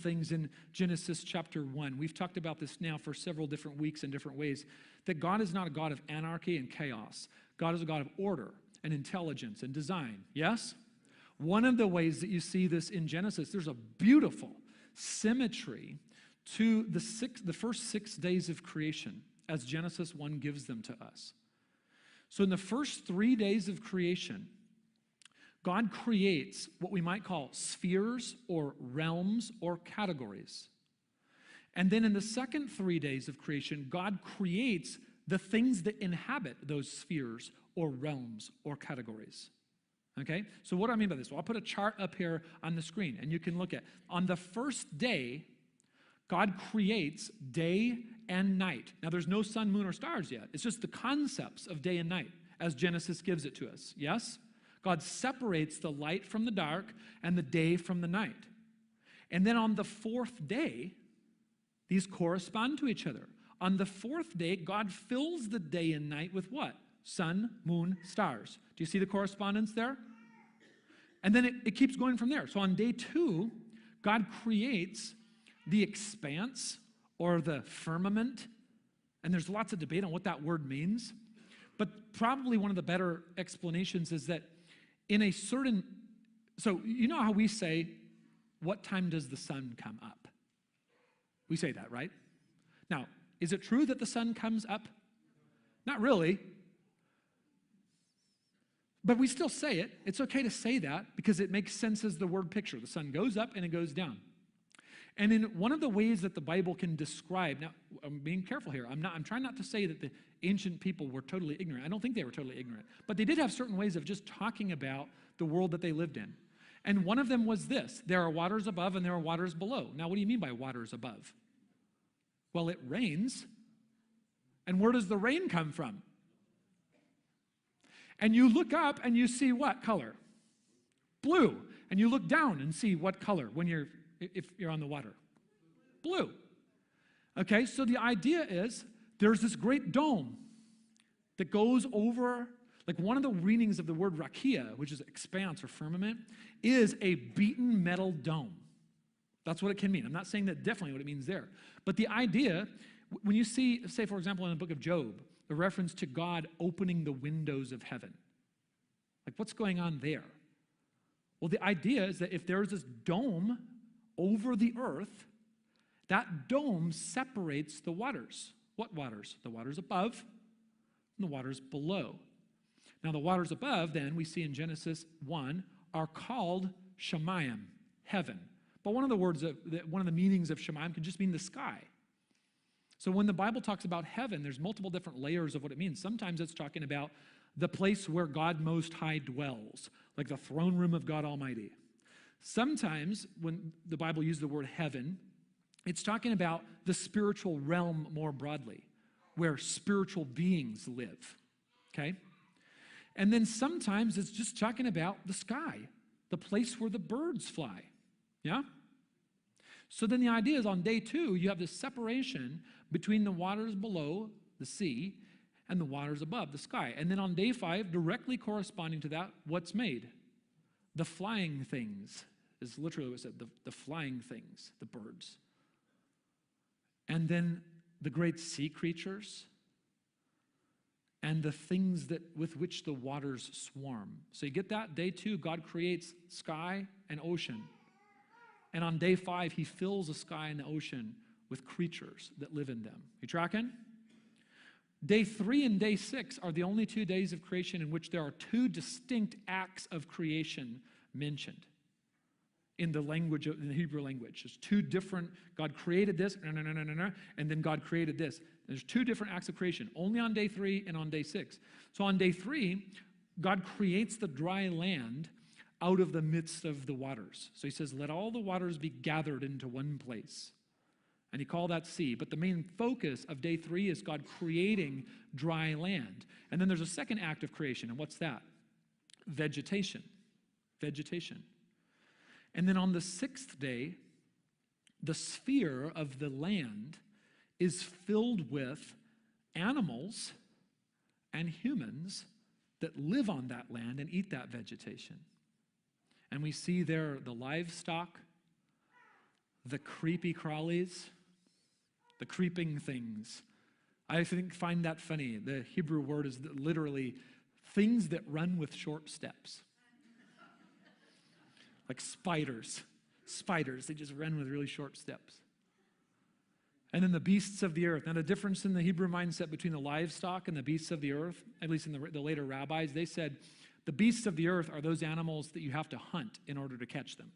things in Genesis chapter 1. We've talked about this now for several different weeks in different ways, that God is not a God of anarchy and chaos. God is a God of order and intelligence and design. Yes? One of the ways that you see this in Genesis, there's a beautiful symmetry to the first 6 days of creation as Genesis 1 gives them to us. So in the first 3 days of creation, God creates what we might call spheres or realms or categories. And then in the second 3 days of creation, God creates the things that inhabit those spheres or realms or categories. Okay? So what do I mean by this? Well, I'll put a chart up here on the screen, and you can look at. On the first day, God creates day and night. Now, there's no sun, moon, or stars yet. It's just the concepts of day and night as Genesis gives it to us. Yes? God separates the light from the dark and the day from the night. And then on the fourth day, these correspond to each other. On the fourth day, God fills the day and night with what? Sun, moon, stars. Do you see the correspondence there? And then it keeps going from there. So on day 2, God creates the expanse or the firmament. And there's lots of debate on what that word means. But probably one of the better explanations is that in a certain, so you know how we say, what time does the sun come up? We say that, right? Now, is it true that the sun comes up? Not really. But we still say it. It's okay to say that because it makes sense as the word picture. The sun goes up and it goes down. And in one of the ways that the Bible can describe, now I'm being careful here. I'm trying not to say that the ancient people were totally ignorant. I don't think they were totally ignorant. But they did have certain ways of just talking about the world that they lived in. And one of them was this: there are waters above and there are waters below. Now, what do you mean by waters above? Well, it rains. And where does the rain come from? And you look up and you see what color? Blue. And you look down and see what color if you're on the water? Blue. Okay, so the idea is there's this great dome that goes over, like one of the meanings of the word rakia, which is expanse or firmament, is a beaten metal dome. That's what it can mean. I'm not saying that definitely what it means there. But the idea, when you see, say for example in the book of Job, a reference to God opening the windows of heaven. Like what's going on there? Well, the idea is that if there's this dome over the earth, that dome separates the waters. What waters? The waters above and the waters below. Now the waters above, then, we see in Genesis 1, are called Shemayim, heaven. But one of the meanings of Shemayim can just mean the sky. So when the Bible talks about heaven, there's multiple different layers of what it means. Sometimes it's talking about the place where God Most High dwells, like the throne room of God Almighty. Sometimes when the Bible uses the word heaven, it's talking about the spiritual realm more broadly, where spiritual beings live, okay? And then sometimes it's just talking about the sky, the place where the birds fly, yeah? So then the idea is on day 2, you have this separation between the waters below, the sea, and the waters above, the sky. And then on day 5, directly corresponding to that, what's made? The flying things is literally what it said, the flying things, the birds. And then the great sea creatures and the things with which the waters swarm. So you get that? Day 2, God creates sky and ocean. And on day 5, he fills the sky and the ocean with creatures that live in them. You tracking? Day 3 and day 6 are the only 2 days of creation in which there are 2 distinct acts of creation mentioned in the Hebrew language. There's 2 different, God created this, and then God created this. There's 2 different acts of creation, only on day 3 and on day 6. So on day 3, God creates the dry land out of the midst of the waters. So he says, let all the waters be gathered into one place. And he called that sea. But the main focus of day 3 is God creating dry land. And then there's a second act of creation. And what's that? Vegetation. Vegetation. And then on the 6th day, the sphere of the land is filled with animals and humans that live on that land and eat that vegetation. And we see there the livestock, the creepy crawlies, the creeping things. I find that funny. The Hebrew word is literally things that run with short steps. Like spiders. Spiders, they just run with really short steps. And then the beasts of the earth. Now, the difference in the Hebrew mindset between the livestock and the beasts of the earth, at least in the later rabbis, they said the beasts of the earth are those animals that you have to hunt in order to catch them.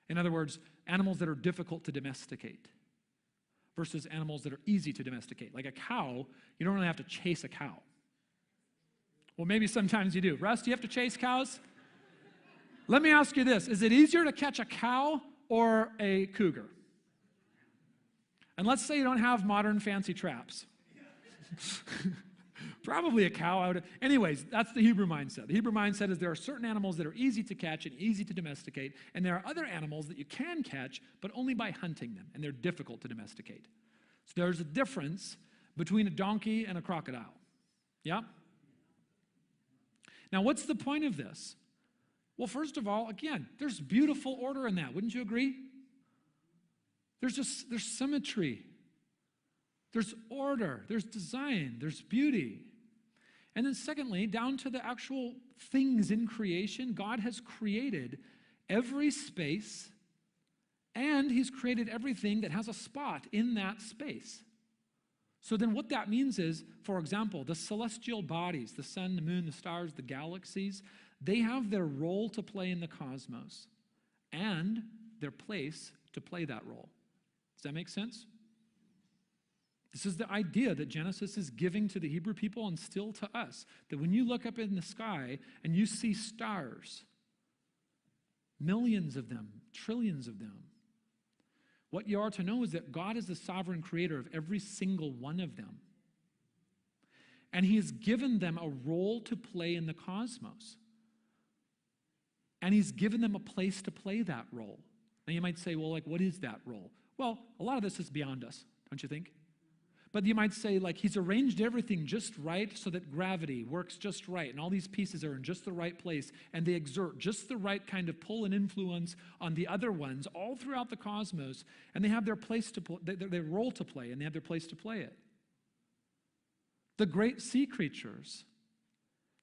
In other words, animals that are difficult to domesticate versus animals that are easy to domesticate. Like a cow, you don't really have to chase a cow. Well, maybe sometimes you do. Russ, do you have to chase cows? Let me ask you this. Is it easier to catch a cow or a cougar? And let's say you don't have modern fancy traps. Probably a cow. Anyways, that's the Hebrew mindset. The Hebrew mindset is there are certain animals that are easy to catch and easy to domesticate, and there are other animals that you can catch, but only by hunting them, and they're difficult to domesticate. So there's a difference between a donkey and a crocodile. Yeah? Now, what's the point of this? Well, first of all, again, there's beautiful order in that. Wouldn't you agree? There's symmetry. There's order. There's design. There's beauty. And then secondly, down to the actual things in creation, God has created every space, and he's created everything that has a spot in that space. So then what that means is, for example, the celestial bodies, the sun, the moon, the stars, the galaxies, they have their role to play in the cosmos and their place to play that role. Does that make sense? This is the idea that Genesis is giving to the Hebrew people and still to us, that when you look up in the sky and you see stars, millions of them, trillions of them, what you are to know is that God is the sovereign creator of every single one of them. And he has given them a role to play in the cosmos. And he's given them a place to play that role. Now you might say, well, like, what is that role? Well, a lot of this is beyond us, don't you think? But you might say, like, he's arranged everything just right so that gravity works just right, and all these pieces are in just the right place, and they exert just the right kind of pull and influence on the other ones all throughout the cosmos, and they have their place to their role to play, and they have their place to play it. The great sea creatures,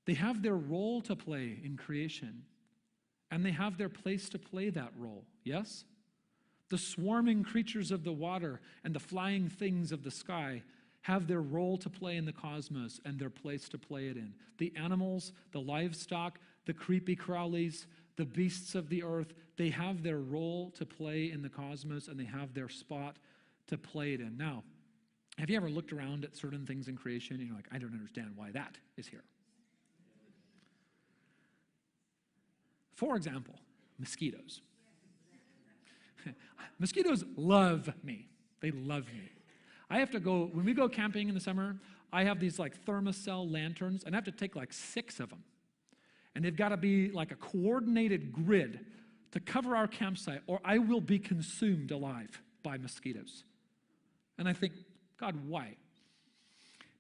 they have their role to play in creation, and they have their place to play that role, yes? The swarming creatures of the water and the flying things of the sky have their role to play in the cosmos and their place to play it in. The animals, the livestock, the creepy crawlies, the beasts of the earth, they have their role to play in the cosmos and they have their spot to play it in. Now, have you ever looked around at certain things in creation and you're like, I don't understand why that is here? For example, mosquitoes. Mosquitoes love me. They love me. I have to go, when we go camping in the summer, I have these like thermocell lanterns, and I have to take like 6 of them. And they've got to be like a coordinated grid to cover our campsite, or I will be consumed alive by mosquitoes. And I think, God, why?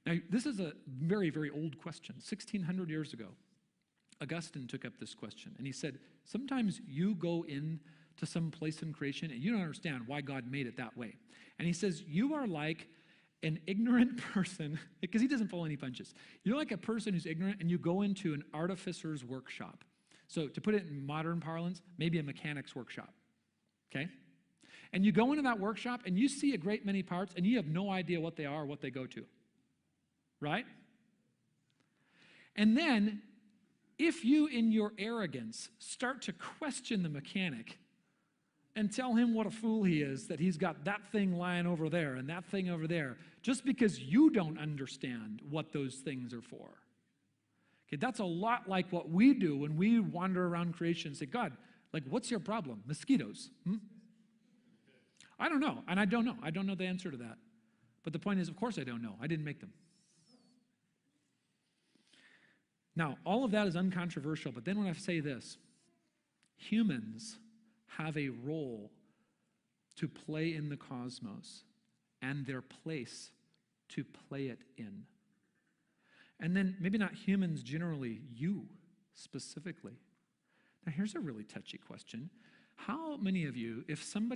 Now, this is a very, very old question. 1,600 years ago, Augustine took up this question, and he said, sometimes you go in to some place in creation, and you don't understand why God made it that way. And he says, you are like an ignorant person, because he doesn't pull any punches. You're like a person who's ignorant, and you go into an artificer's workshop. So to put it in modern parlance, maybe a mechanic's workshop, okay? And you go into that workshop, and you see a great many parts, and you have no idea what they are or what they go to, right? And then, if you, in your arrogance, start to question the mechanic, and tell him what a fool he is, that he's got that thing lying over there and that thing over there, just because you don't understand what those things are for. Okay, that's a lot like what we do when we wander around creation and say, God, like, what's your problem? Mosquitoes? I don't know, and I don't know. I don't know the answer to that. But the point is, of course I don't know. I didn't make them. Now, all of that is uncontroversial, but then when I say this, humans have a role to play in the cosmos and their place to play it in. And then maybe not humans generally, you specifically. Now here's a really touchy question. How many of you, if somebody